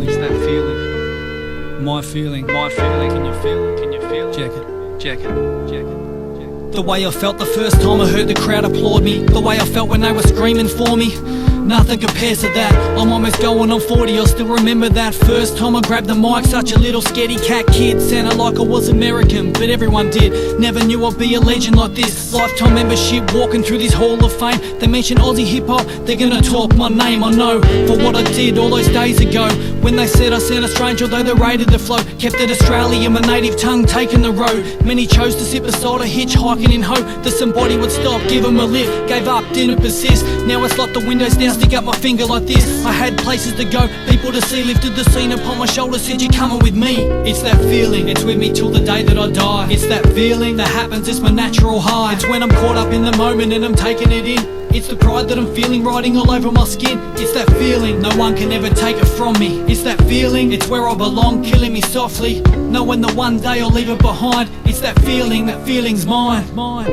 It's that feeling. My feeling. Can you feel it? Check it. The way I felt the first time I heard the crowd applaud me, the way I felt when they were screaming for me, nothing compares to that. I'm almost going on 40, I still remember that first time I grabbed the mic. Such a little scaredy cat kid, sounded like I was American, but everyone did. Never knew I'd be a legend like this. Lifetime membership, walking through this hall of fame. They mention Aussie hip-hop, they're gonna talk my name. I know, for what I did all those days ago, when they said I sounded strange, although they rated the flow. Kept it Australian, my native tongue, taking the road. Many chose to sit beside a hitchhiking in hope that somebody would stop, give them a lift. Gave up, didn't persist. Now it's like the windows down, stick up my finger like this. I had places to go, people to see, lifted the scene upon my shoulders, said you're coming with me. It's that feeling, it's with me till the day that I die. It's that feeling that happens, it's my natural high. It's when I'm caught up in the moment and I'm taking it in. It's the pride that I'm feeling riding all over my skin. It's that feeling, no one can ever take it from me. It's that feeling, it's where I belong, killing me softly, knowing that one day I'll leave it behind. It's that feeling's mine.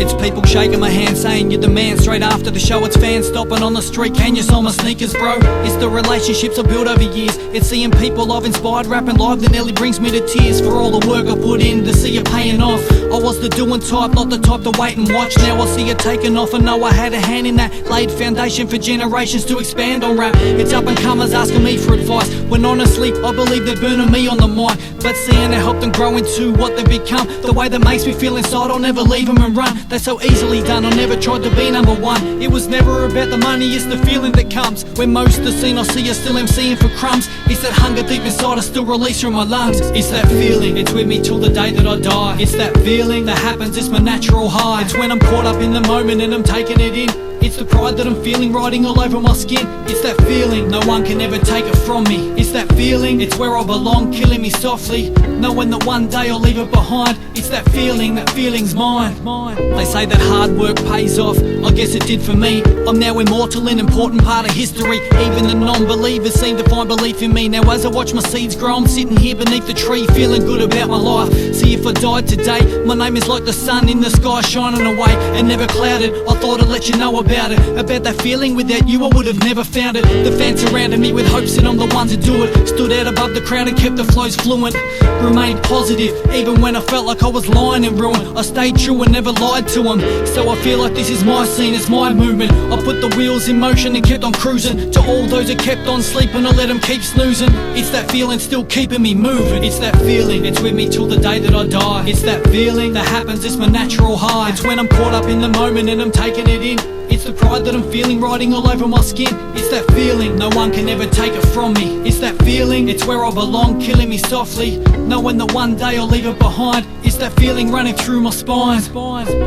It's people shaking my hand saying you're the man. Straight after the show it's fans stopping on the street, can you sign my sneakers bro? It's the relationships I built over years. It's seeing people I've inspired rapping live that nearly brings me to tears. For all the work I put in to see it paying off. I was the doing type, not the type to wait and watch. Now I see it taking off, I know I had a hand in that. Laid foundation for generations to expand on rap. It's up and comers asking me for advice, when honestly I believe they're burning me on the mic. But seeing it help them grow into what they become, the way that makes me feel inside, I'll never leave them and run. They're so easily done, I never tried to be number one. It was never about the money, it's the feeling that comes when most of the scene I see are still MCing for crumbs. It's that hunger deep inside I still release from my lungs. It's that feeling, it's with me till the day that I die. It's that feeling that happens, it's my natural high. It's when I'm caught up in the moment and I'm taking it in. It's the pride that I'm feeling riding all over my skin. It's that feeling, no one can ever take it from me. It's that feeling, it's where I belong, killing me softly, knowing that one day I'll leave it behind. It's that feeling's mine. They say that hard work pays off, I guess it did for me. I'm now immortal, an important part of history. Even the non-believers seem to find belief in me. Now as I watch my seeds grow, I'm sitting here beneath the tree, feeling good about my life. See, if I died today, my name is like the sun in the sky, shining away and never clouded. I thought I'd let you know about that feeling. Without you I would have never found it. The fans surrounded me with hopes that I'm the one to do it. Stood out above the crowd and kept the flows fluent. Remained positive, even when I felt like I was lying and ruined. I stayed true and never lied to them. So I feel like this is my scene, it's my movement. I put the wheels in motion and kept on cruising. To all those that kept on sleeping, I let them keep snoozing. It's that feeling still keeping me moving. It's that feeling, it's with me till the day that I die. It's that feeling that happens, it's my natural high. It's when I'm caught up in the moment and I'm taking it in. It's the pride that I'm feeling riding all over my skin. It's that feeling, no one can ever take it from me. It's that feeling, it's where I belong, killing me softly, knowing that one day I'll leave it behind. It's that feeling running through my spine.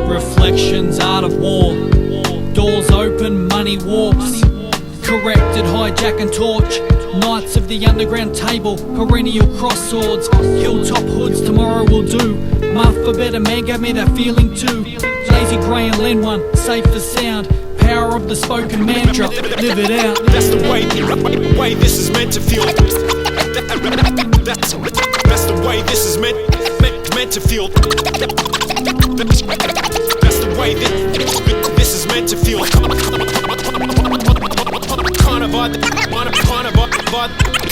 Reflections, art of war. Doors open, money walks. Corrected, hijack and torch. Knights of the underground table, perennial cross swords. Hilltop hoods, tomorrow will do. Month for better man gave me that feeling too. Lazy grey and Len one, safe for sound. Power of the spoken mantra, live it out. That's the way this is meant to feel. That's the way this is meant to feel. That's the way this is meant to feel.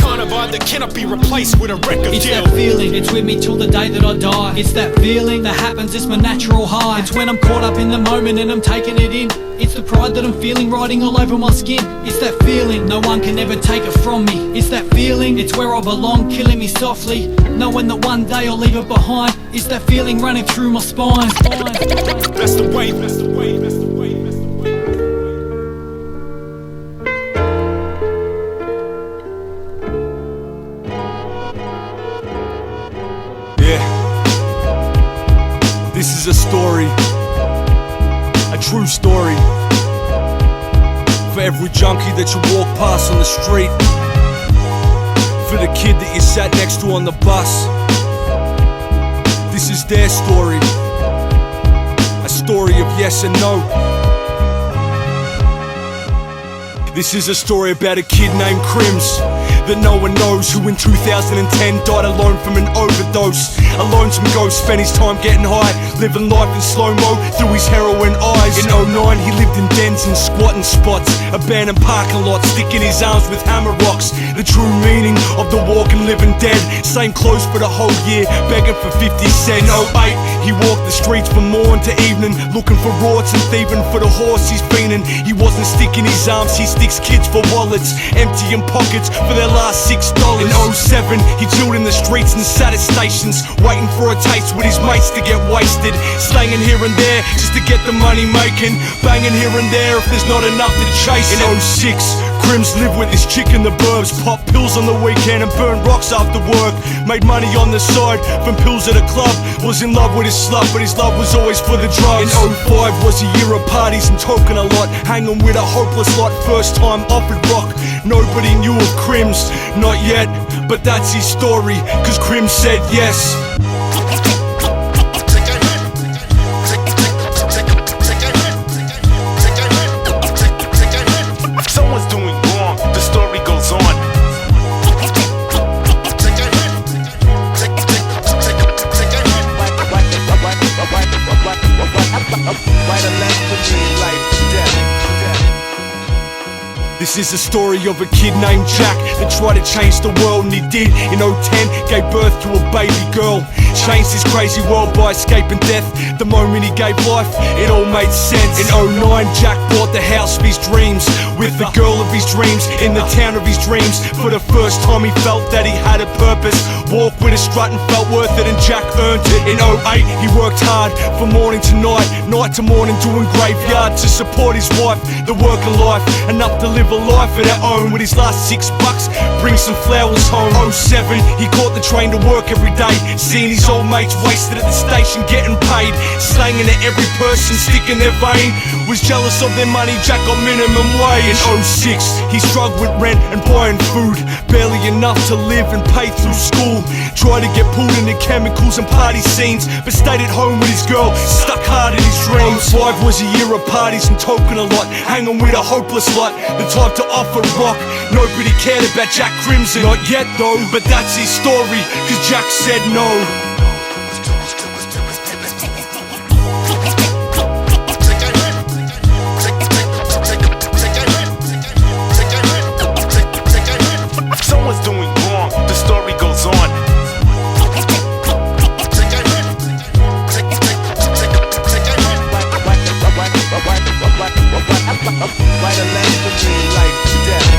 Kind of vibe that cannot be replaced with a record It's deal. that feeling, it's with me till the day that I die. It's that feeling that happens, it's my natural high. It's when I'm caught up in the moment and I'm taking it in. It's the pride that I'm feeling riding all over my skin. It's that feeling, no one can ever take it from me. It's that feeling, it's where I belong, killing me softly, knowing that one day I'll leave it behind. It's that feeling running through my spine. That's the way, that's the way, that's the way. This is a story, a true story, for every junkie that you walk past on the street, for the kid that you sat next to on the bus. This is their story, a story of yes and no. This is a story about a kid named Crims that no one knows, who in 2010 died alone from an overdose. A lonesome ghost spent his time getting high, living life in slow-mo through his heroin eyes. In 09 he lived in dens and squatting spots, abandoned parking lots, sticking his arms with hammer rocks. The true meaning of the walking living dead, same clothes for the whole year, begging for 50 cents. In 08 he walked the streets from morn to evening, looking for rorts and thieving for the horse he's fiending. He wasn't sticking his arms, he sticks kids for wallets, emptying pockets for their last $6. In 07 he chilled in the streets and sat at stations, waiting for a taste with his mates to get wasted, slanging here and there just to get the money making, banging here and there if there's not enough to chase. In 06 Crims lived with his chick in the burbs, popped pills on the weekend and burned rocks after work, made money on the side from pills at a club, was in love with his slut but his love was always for the drugs. In 05 was a year of parties and token a lot, hanging with a hopeless lot, first time offered rock. Nobody knew of Crims, not yet, but that's his story, cause Crims said yes. Someone's doing wrong, the story goes on. This is a story of a kid named Jack that tried to change the world, and he did. In 010 gave birth to a baby girl, changed his crazy world by escaping death. The moment he gave life, it all made sense. In 09 Jack bought the house of his dreams, with the girl of his dreams, in the town of his dreams. For the first time he felt that he had a purpose, walked with a strut and felt worth it, and Jack earned it. In 08 he worked hard from morning to night, night to morning, doing graveyard to support his wife, the working life, enough to live a life of their own. With his last $6, bring some flowers home. 07 he caught the train to work every day, seeing his old mates wasted at the station getting paid, slanging at every person sticking their vein, was jealous of their money, Jack got minimum wage. In 06 he struggled with rent and buying food, barely enough to live and pay through school, tried to get pulled into chemicals and party scenes, but stayed at home with his girl, stuck hard in his dreams. 05 was a year of parties and token a lot, hanging with a hopeless lot, the type to offer rock. Nobody cared about Jack Crimson, not yet though, but that's his story, cause Jack said no. Someone's doing wrong, the story goes on. Write a letter for me, life to death.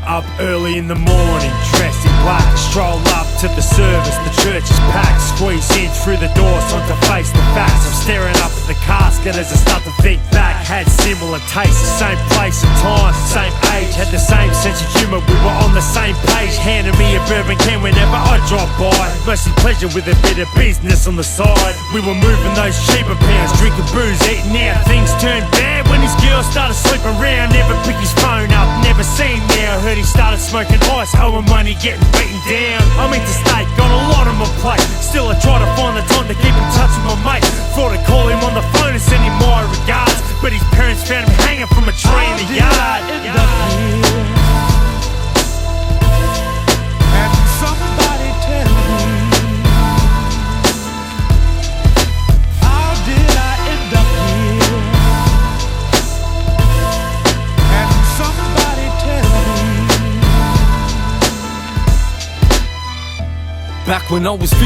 Up early in the morning, dressed in black, stroll up to the service, the church is packed. Squeeze in through the door, so to face the facts. I'm staring up at the casket as I start to think back. Had similar tastes, the same place and time, same age, had the same sense of humour, we were on the same page. Handing me a bourbon can whenever I drop by, mostly pleasure with a bit of business on the side. We were moving those cheaper pounds, drinking booze, eating out. Things turned bad when his girl started sleeping around. Never pick his phone up, never seen now. Heard he started smoking ice, owing money, getting beaten down. I'm interstate, got a lot on my plate. Still I try to find the time to keep in touch with my mate. Thought I'd call him on the phone and send him my regards, but his parents found him hanging from a tree in the yard. And somebody tell me, how did I end up here? And somebody tell me. Back when I was 15,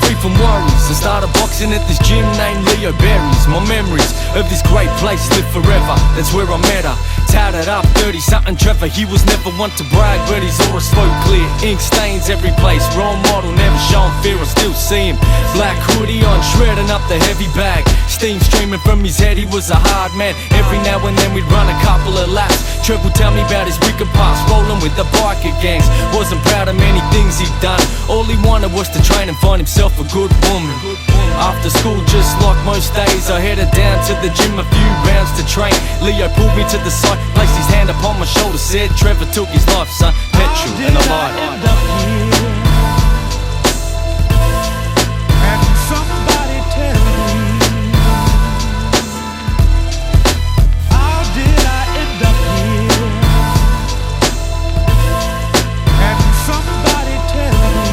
free from worries, I started boxing at this gym named Leo Berry's. My memories of this great place live forever, that's where I met her. tattered up, dirty something Trevor. He was never one to brag, but his aura spoke clear. Ink stains every place, role model never shown fear. I still see him, black hoodie on, shredding up the heavy bag. Steam streaming from his head, he was a hard man. Every now and then we'd run a couple of laps. Trev would tell me about his wicked past, rolling with the biker gangs. Wasn't proud of many things he'd done. All he wanted was to train and find himself a good woman. After school, just like most days, I headed down to the gym, a few rounds to train. Leo pulled me to the side, placed his hand upon my shoulder, said, Trevor took his life, son, petrol and a light. Somebody tell me, how did I end up here? And somebody tell me.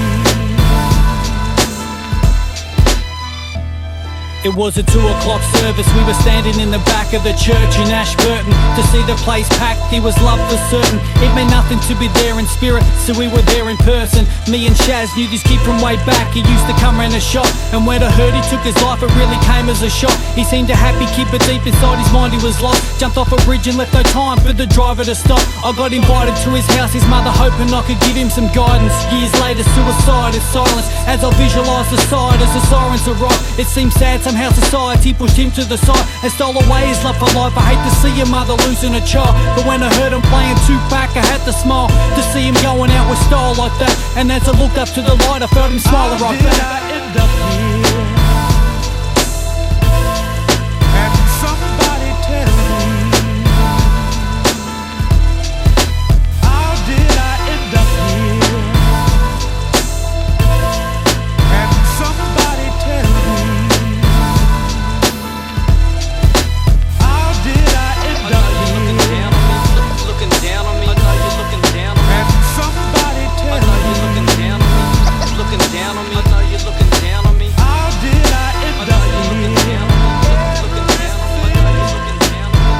It was a 2 o'clock service, we were standing in the back of the church in Ashburton. To see the place packed, he was loved for certain. It meant nothing to be there in spirit, so we were there in person. Me and Shaz knew this kid from way back, he used to come round the shop. And when I heard he took his life, it really came as a shock. He seemed a happy kid, but deep inside his mind he was lost. Jumped off a bridge and left no time for the driver to stop. I got invited to his house, his mother hoping I could give him some guidance. Years later, suicide is silence, as I visualised the side as the sirens arrived. It seemed sad, somehow society pushed him to the side and stole away his love for life. I hate to see a mother losing a child, but when I heard him playing Tupac, I had to smile to see him going out with style like that. And as I looked up to the light, I felt him smiling right back. How did I end up here? And somebody tell me, how did I end up here? And somebody tell me, how did I end up here? Looking down on me, I know you're looking down on me. And somebody tell me, Looking down on me, looking down on me, I know you're looking down on me. how did I end up here? Looking down on me, looking down on me, I know you're looking down on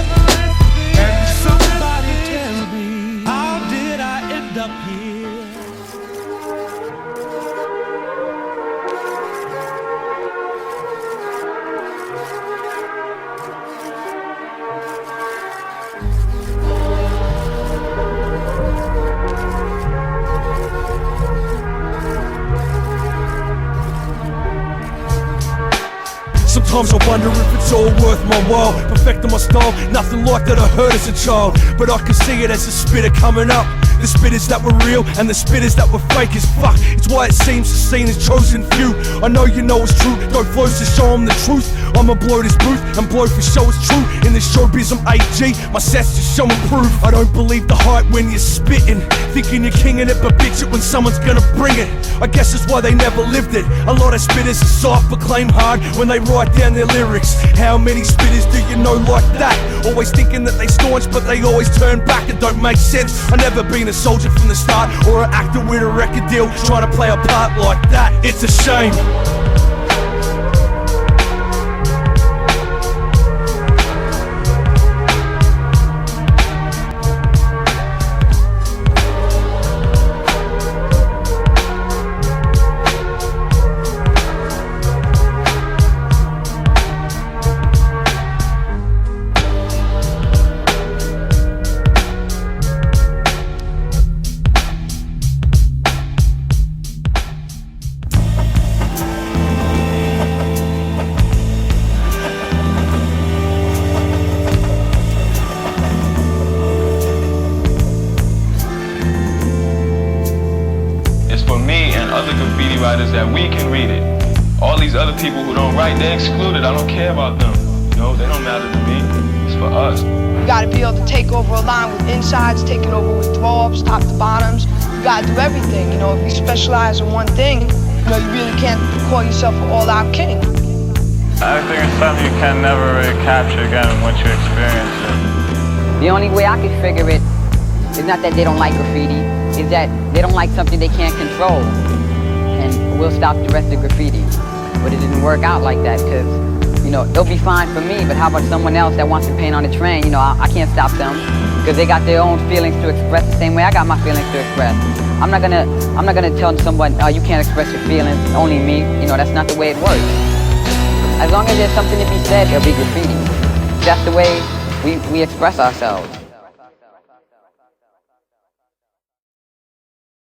me. And somebody tell me, how did I end up here? Sometimes I wonder if it's all worth my while. Perfecting my style, nothing like that I heard as a child. But I can see it as a spitter coming up. The spitters that were real and the spitters that were fake as fuck. It's why it seems the scene is chosen few. I know you know it's true, don't flows to show them the truth. I'ma blow this booth and blow for show it's true. In this showbiz I'm AG, my sets just show and prove. I don't believe the hype when you're spitting, thinking you're kinging it, but bitch it when someone's gonna bring it. I guess that's why they never lived it. A lot of spitters are soft but claim hard when they write down their lyrics. How many spitters do you know like that? Always thinking that they staunch but they always turn back. It don't make sense. I never been a soldier from the start, or an actor with a record deal trying to play a part like that. It's a shame. That we can read it. All these other people who don't write, they're excluded. I don't care about them. You know, they don't matter to me. It's for us. You gotta be able to take over a line with insides, take it over with throw-ups, top to bottoms. You gotta do everything, you know. If you specialize in one thing, you know, you really can't call yourself an all-out king. I think it's something you can never really capture again once you experience it. The only way I can figure it is not that they don't like graffiti, is that they don't like something they can't control. And we'll stop the rest of graffiti. But it didn't work out like that because, You know, it'll be fine for me, but how about someone else that wants to paint on the train? You know, I can't stop them because they got their own feelings to express the same way I got my feelings to express. I'm not gonna tell someone, you can't express your feelings, only me. You know, that's not the way it works. As long as there's something to be said, there'll be graffiti. That's the way we express ourselves.